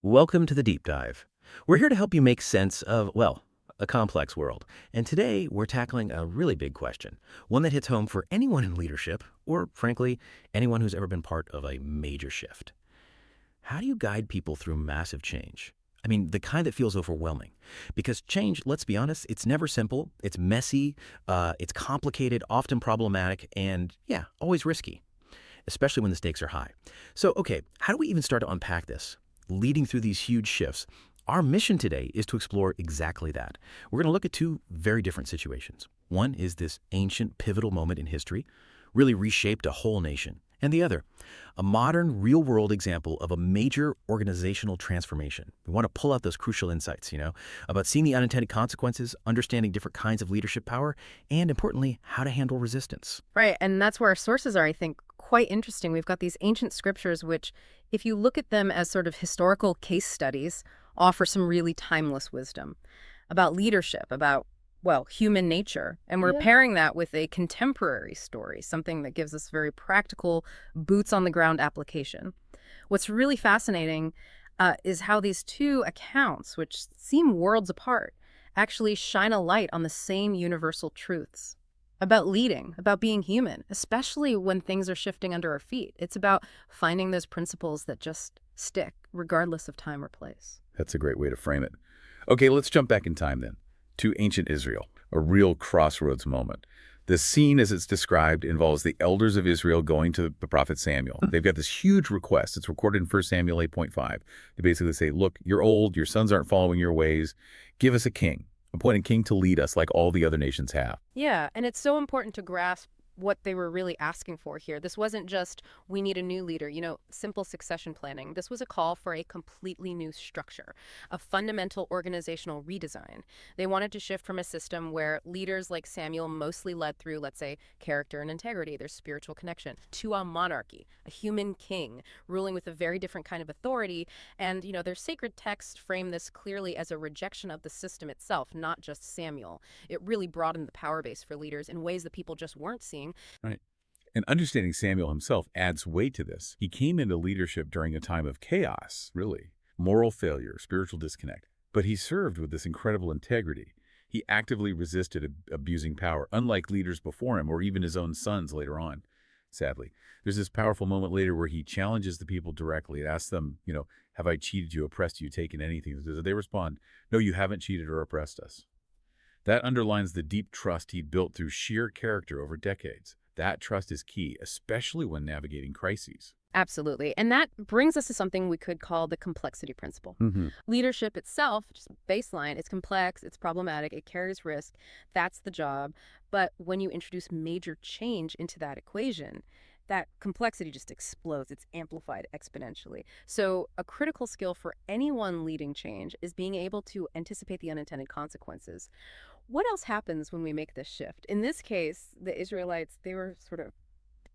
Welcome to the Deep Dive. We're here to help you make sense of, well, a complex world. And today we're tackling a really big question, one that hits home for anyone in leadership, or frankly, anyone who's ever been part of a major shift. How do you guide people through massive change? I mean, the kind that feels overwhelming. Because change, let's be honest, it's never simple, it's messy, it's complicated, often problematic, and yeah, always risky, especially when the stakes are high. So, okay, how do we even start to unpack this? Leading through these huge shifts, our mission today is to explore exactly that. We're going to look at two very different situations. One is this ancient, pivotal moment in history, really reshaped a whole nation. And the other, a modern, real-world example of a major organizational transformation. We want to pull out those crucial insights, about seeing the unintended consequences, understanding different kinds of leadership power, and importantly, how to handle resistance. Right, and that's where our sources are, I think, quite interesting. We've got these ancient scriptures which, if you look at them as sort of historical case studies, offer some really timeless wisdom about leadership, about, well, human nature. And we're pairing that with a contemporary story, something that gives us very practical, boots-on-the-ground application. What's really fascinating is how these two accounts, which seem worlds apart, actually shine a light on the same universal truths about leading, about being human, especially when things are shifting under our feet. It's about finding those principles that just stick, regardless of time or place. That's a great way to frame it. Okay, let's jump back in time then, to ancient Israel, a real crossroads moment. The scene, as it's described, involves the elders of Israel going to the prophet Samuel. They've got this huge request. It's recorded in 1 Samuel 8.5. They basically say, look, you're old, your sons aren't following your ways. Give us a king. Appoint a king to lead us like all the other nations have. Yeah, and it's so important to grasp what they were really asking for here. This wasn't just, we need a new leader, simple succession planning. This was a call for a completely new structure, a fundamental organizational redesign. They wanted to shift from a system where leaders like Samuel mostly led through, let's say, character and integrity, their spiritual connection, to a monarchy, a human king, ruling with a very different kind of authority. And, their sacred texts frame this clearly as a rejection of the system itself, not just Samuel. It really broadened the power base for leaders in ways that people just weren't seeing. Right. And understanding Samuel himself adds weight to this. He came into leadership during a time of chaos, really. Moral failure, spiritual disconnect. But he served with this incredible integrity. He actively resisted abusing power, unlike leaders before him or even his own sons later on, sadly. There's this powerful moment later where he challenges the people directly and asks them, have I cheated you, oppressed you, taken anything? They respond, no, you haven't cheated or oppressed us. That underlines the deep trust he'd built through sheer character over decades. That trust is key, especially when navigating crises. Absolutely. And that brings us to something we could call the complexity principle. Leadership itself, just baseline, it's complex, it's problematic, it carries risk. That's the job. But when you introduce major change into that equation, that complexity just explodes. It's amplified exponentially. So a critical skill for anyone leading change is being able to anticipate the unintended consequences. What else happens when we make this shift? In this case, the Israelites, they were sort of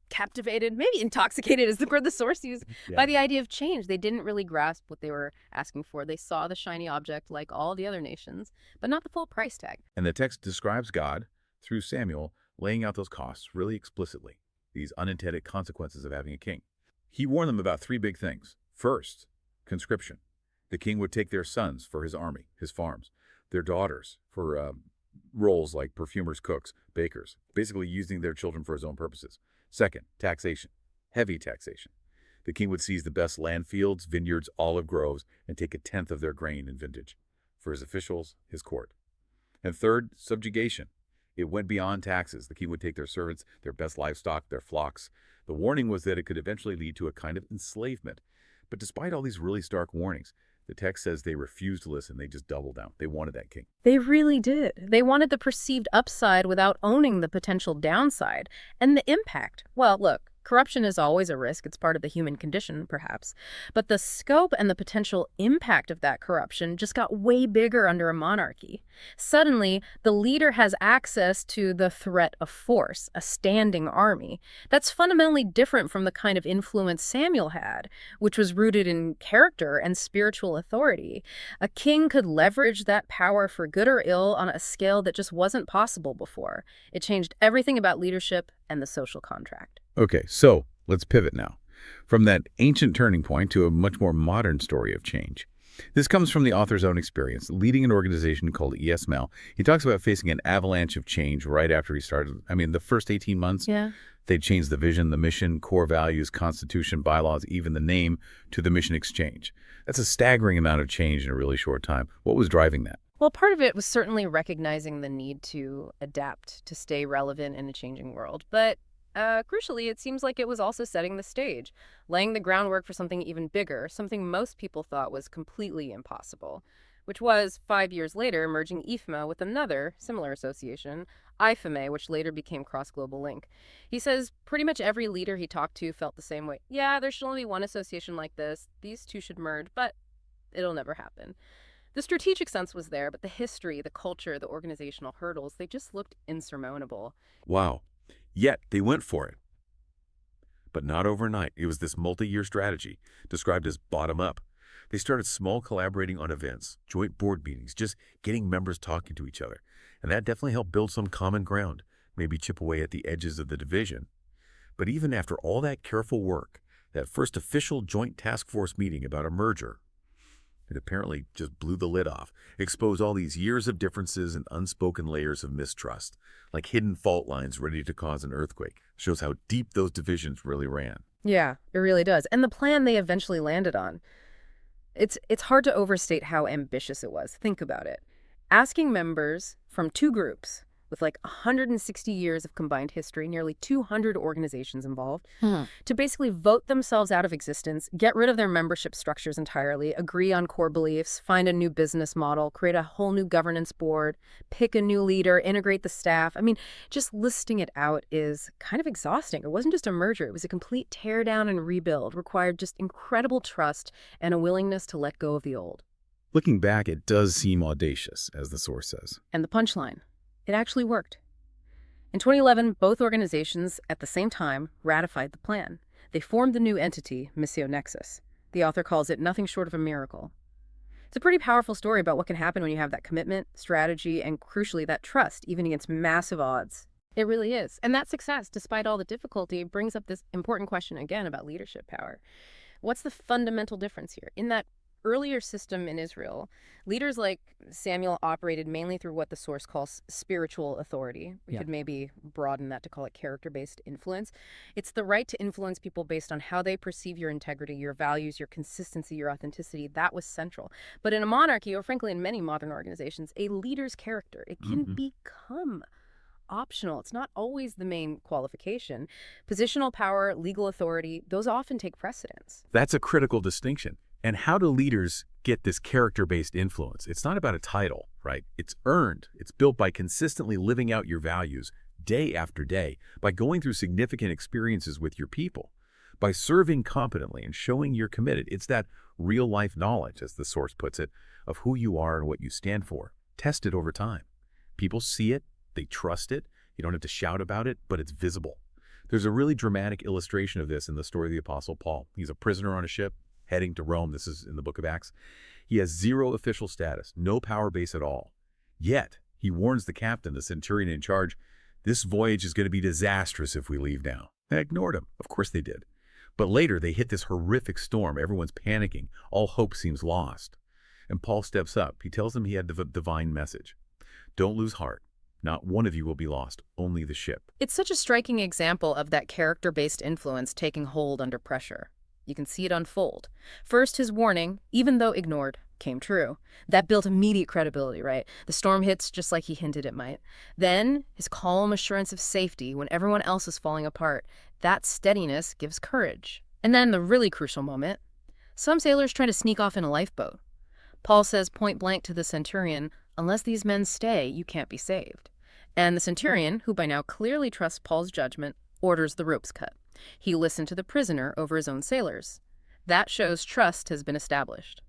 captivated, maybe intoxicated is the word the source used, by the idea of change. They didn't really grasp what they were asking for. They saw the shiny object like all the other nations, but not the full price tag. And the text describes God, through Samuel, laying out those costs really explicitly, these unintended consequences of having a king. He warned them about three big things. First, conscription. The king would take their sons for his army, his farms, their daughters for roles like perfumers, cooks, bakers, basically using their children for his own purposes. Second, taxation, heavy taxation. The king would seize the best land fields, vineyards, olive groves, and take 1/10 of their grain and vintage for his officials, his court. And third, subjugation. It went beyond taxes. The king would take their servants, their best livestock, their flocks. The warning was that it could eventually lead to a kind of enslavement. But despite all these really stark warnings, the text says they refused to listen. They just doubled down. They wanted that king. They really did. They wanted the perceived upside without owning the potential downside. And the impact, well, look, corruption is always a risk. It's part of the human condition, perhaps. But the scope and the potential impact of that corruption just got way bigger under a monarchy. Suddenly, the leader has access to the threat of force, a standing army. That's fundamentally different from the kind of influence Samuel had, which was rooted in character and spiritual authority. A king could leverage that power for good or ill on a scale that just wasn't possible before. It changed everything about leadership and the social contract. Okay, so let's pivot now from that ancient turning point to a much more modern story of change. This comes from the author's own experience, leading an organization called ESML. He talks about facing an avalanche of change right after he started. I mean, the first 18 months, Yeah. they changed the vision, the mission, core values, constitution, bylaws, even the name to the mission exchange. That's a staggering amount of change in a really short time. What was driving that? Well, part of it was certainly recognizing the need to adapt to stay relevant in a changing world. But crucially, it seems like it was also setting the stage, laying the groundwork for something even bigger, something most people thought was completely impossible, which was, 5 years later, merging IFMA with another similar association, IFMA, which later became Cross Global Link. He says pretty much every leader he talked to felt the same way. Yeah, there should only be one association like this. These two should merge, but it'll never happen. The strategic sense was there, but the history, the culture, the organizational hurdles, they just looked insurmountable. Wow. Yet they went for it. But not overnight. It was this multi-year strategy, described as bottom-up. They started small, collaborating on events, joint board meetings, just getting members talking to each other. And that definitely helped build some common ground, maybe chip away at the edges of the division. But even after all that careful work, that first official joint task force meeting about a merger, it apparently just blew the lid off, exposed all these years of differences and unspoken layers of mistrust, like hidden fault lines ready to cause an earthquake. Shows how deep those divisions really ran. Yeah, it really does. And the plan they eventually landed on, it's hard to overstate how ambitious it was. Think about it. Asking members from two groups with like 160 years of combined history, nearly 200 organizations involved, to basically vote themselves out of existence, get rid of their membership structures entirely, agree on core beliefs, find a new business model, create a whole new governance board, pick a new leader, integrate the staff. I mean, just listing it out is kind of exhausting. It wasn't just a merger. It was a complete tear down and rebuild, required just incredible trust and a willingness to let go of the old. Looking back, it does seem audacious, as the source says. And the punchline. It actually worked. In 2011, both organizations at the same time ratified the plan. They formed the new entity, Missio Nexus. The author calls it nothing short of a miracle. It's a pretty powerful story about what can happen when you have that commitment, strategy, and crucially, that trust, even against massive odds. It really is. And that success, despite all the difficulty, brings up this important question again about leadership power. What's the fundamental difference here? In that earlier system in Israel, leaders like Samuel operated mainly through what the source calls spiritual authority. We could maybe broaden that to call it character-based influence. It's the right to influence people based on how they perceive your integrity, your values, your consistency, your authenticity. That was central. But in a monarchy, or frankly in many modern organizations, a leader's character, it can become optional. It's not always the main qualification. Positional power, legal authority, those often take precedence. That's a critical distinction. And how do leaders get this character-based influence? It's not about a title, right? It's earned. It's built by consistently living out your values day after day, by going through significant experiences with your people, by serving competently and showing you're committed. It's that real-life knowledge, as the source puts it, of who you are and what you stand for, tested over time. People see it, they trust it, you don't have to shout about it, but it's visible. There's a really dramatic illustration of this in the story of the Apostle Paul. He's a prisoner on a ship, heading to Rome. This is in the book of Acts. He has zero official status, no power base at all. Yet, he warns the captain, the centurion in charge, this voyage is going to be disastrous if we leave now. They ignored him. Of course they did. But later, they hit this horrific storm. Everyone's panicking. All hope seems lost. And Paul steps up. He tells them he had the divine message. Don't lose heart. Not one of you will be lost, only the ship. It's such a striking example of that character-based influence taking hold under pressure. You can see it unfold. First, his warning, even though ignored, came true. That built immediate credibility, right? The storm hits just like he hinted it might. Then, his calm assurance of safety when everyone else is falling apart. That steadiness gives courage. And then the really crucial moment. Some sailors try to sneak off in a lifeboat. Paul says point blank to the centurion, unless these men stay, you can't be saved. And the centurion, who by now clearly trusts Paul's judgment, orders the ropes cut. He listened to the prisoner over his own sailors. That shows trust has been established.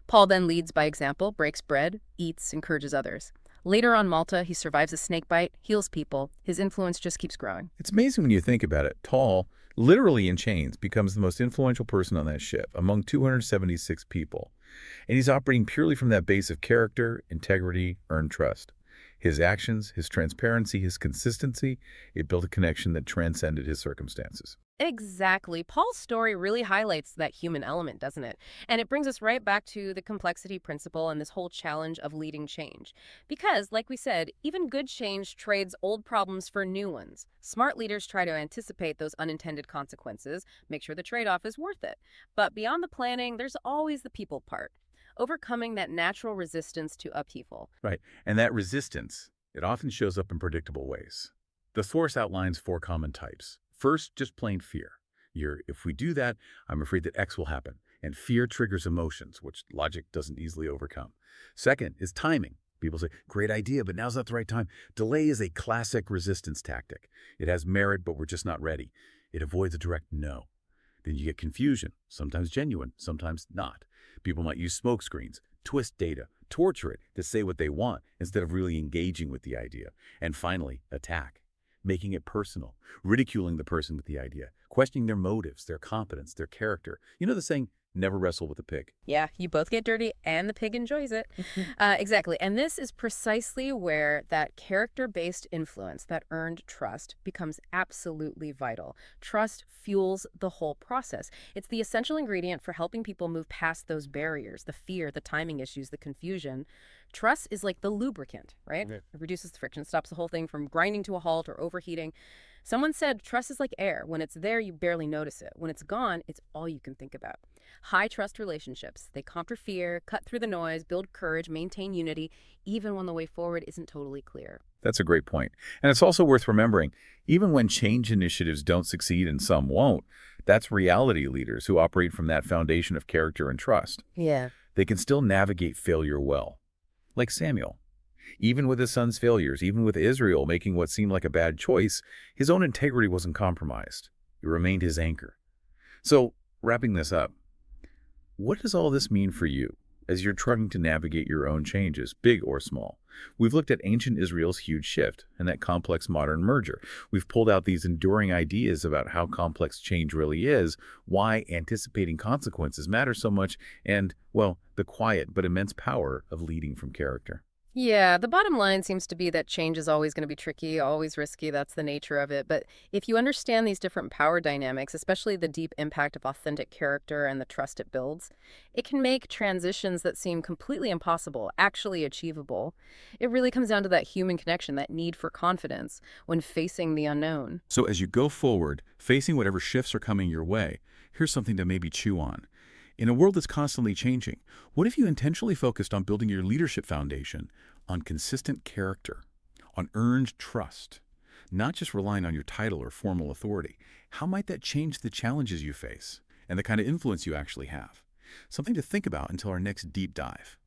Paul then leads by example, breaks bread, eats, encourages others. Later on Malta, he survives a snake bite, heals people. His influence just keeps growing. It's amazing when you think about it. Paul, literally in chains, becomes the most influential person on that ship, among 276 people. And he's operating purely from that base of character, integrity, earned trust. His actions, his transparency, his consistency, it built a connection that transcended his circumstances. Exactly. Paul's story really highlights that human element, doesn't it? And it brings us right back to the complexity principle and this whole challenge of leading change. Because, like we said, even good change trades old problems for new ones. Smart leaders try to anticipate those unintended consequences, make sure the trade-off is worth it. But beyond the planning, there's always the people part. Overcoming that natural resistance to upheaval. Right. And that resistance, it often shows up in predictable ways. The source outlines 4 common types. First, just plain fear. If we do that, I'm afraid that X will happen. And fear triggers emotions, which logic doesn't easily overcome. Second is timing. People say, great idea, but now's not the right time. Delay is a classic resistance tactic. It has merit, but we're just not ready. It avoids a direct no. Then you get confusion, sometimes genuine, sometimes not. People might use smokescreens, twist data, torture it to say what they want instead of really engaging with the idea. And finally, attack. Making it personal, ridiculing the person with the idea, questioning their motives, their competence, their character. You know the saying, never wrestle with a pig. Yeah, you both get dirty and the pig enjoys it. Exactly. And this is precisely where that character-based influence, that earned trust, becomes absolutely vital. Trust fuels the whole process. It's the essential ingredient for helping people move past those barriers, the fear, the timing issues, the confusion. Trust is like the lubricant, right? Yeah. It reduces the friction, stops the whole thing from grinding to a halt or overheating. Someone said trust is like air. When it's there, you barely notice it. When it's gone, it's all you can think about. High trust relationships. They conquer fear, cut through the noise, build courage, maintain unity, even when the way forward isn't totally clear. That's a great point. And it's also worth remembering, even when change initiatives don't succeed and some won't, that's reality leaders who operate from that foundation of character and trust. Yeah. They can still navigate failure well. Like Samuel. Even with his son's failures, even with Israel making what seemed like a bad choice, his own integrity wasn't compromised. It remained his anchor. So, wrapping this up, what does all this mean for you as you're trying to navigate your own changes, big or small? We've looked at ancient Israel's huge shift and that complex modern merger. We've pulled out these enduring ideas about how complex change really is, why anticipating consequences matters so much, and, well, the quiet but immense power of leading from character. Yeah, the bottom line seems to be that change is always going to be tricky, always risky. That's the nature of it. But if you understand these different power dynamics, especially the deep impact of authentic character and the trust it builds, it can make transitions that seem completely impossible actually achievable. It really comes down to that human connection, that need for confidence when facing the unknown. So as you go forward, facing whatever shifts are coming your way, here's something to maybe chew on. In a world that's constantly changing, what if you intentionally focused on building your leadership foundation on consistent character, on earned trust, not just relying on your title or formal authority? How might that change the challenges you face and the kind of influence you actually have? Something to think about until our next deep dive.